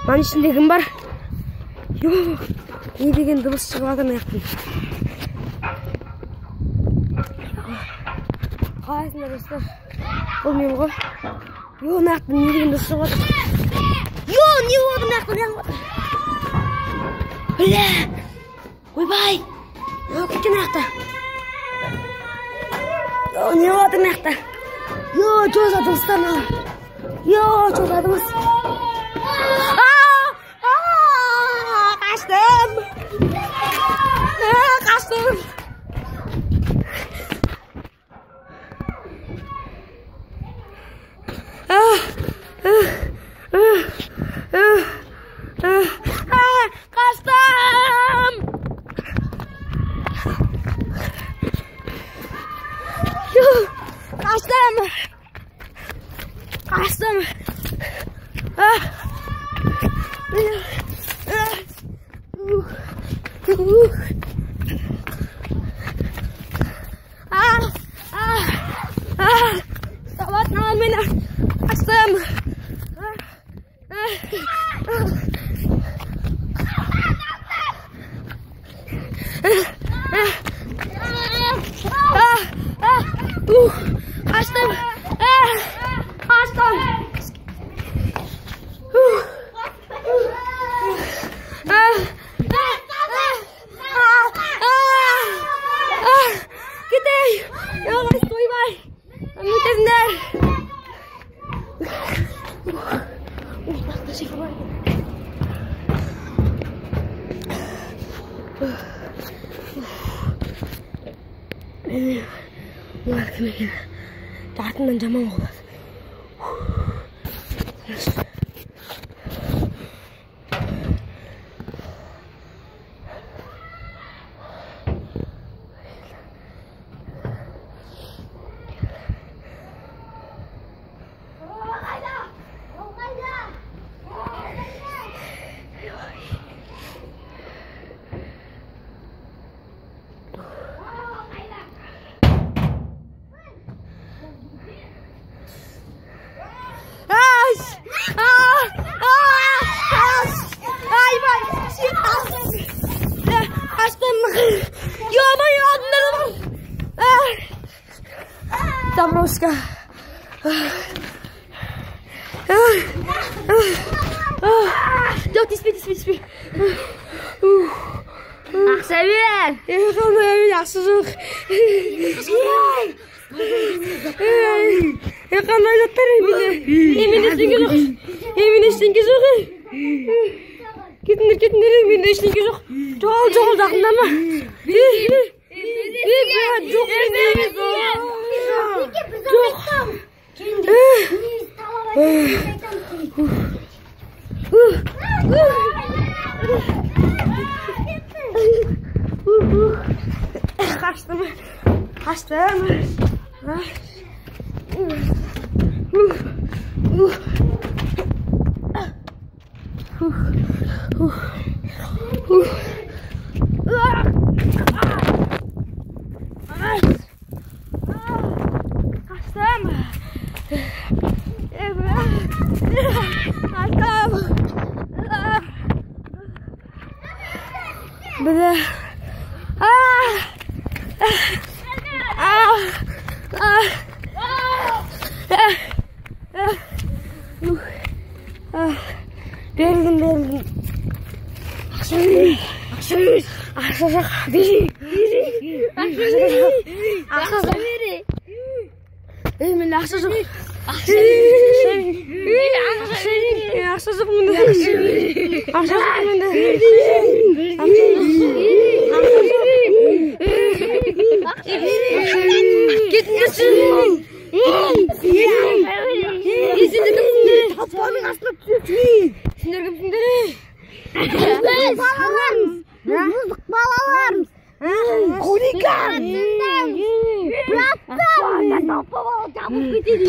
Маның ішінде кім бар? Не деген дыбыс шығып жатыр мына жақтан? Қалайсыңдар достар? Бұл мен ғой. Мына жақтан не деген дыбыс шығып жатыр? Не болды мына жақтан? Бля! Ойбай! Кеткен мына жақта. Не болды мына жақта? Жоза дыбыстар мына. Жоза дыбыс. Kaçtım. Selamat malam Mina. Kaçtım. Артынан жаман болады. Заброска. Жоқ, теспе. Ақша бер. Ақша жоқ. Қандай заттар мен ештеңке жоқ. Кетіңдер, мен ештеңке жоқ. Жол жақындама. Kaçtım. Bergin. Aksa жоқ. Бери. Ақша бери. Мен ақша жоқ. Ақша жоқ менде. Кетіңдерші. Сендер кімсіңдер? Тапаның астына түсесің. Сендер кімсіңдер? Балалармыз. Мұздық балалармыз. Хулиган. Браттар. Тапа жабып кетеді.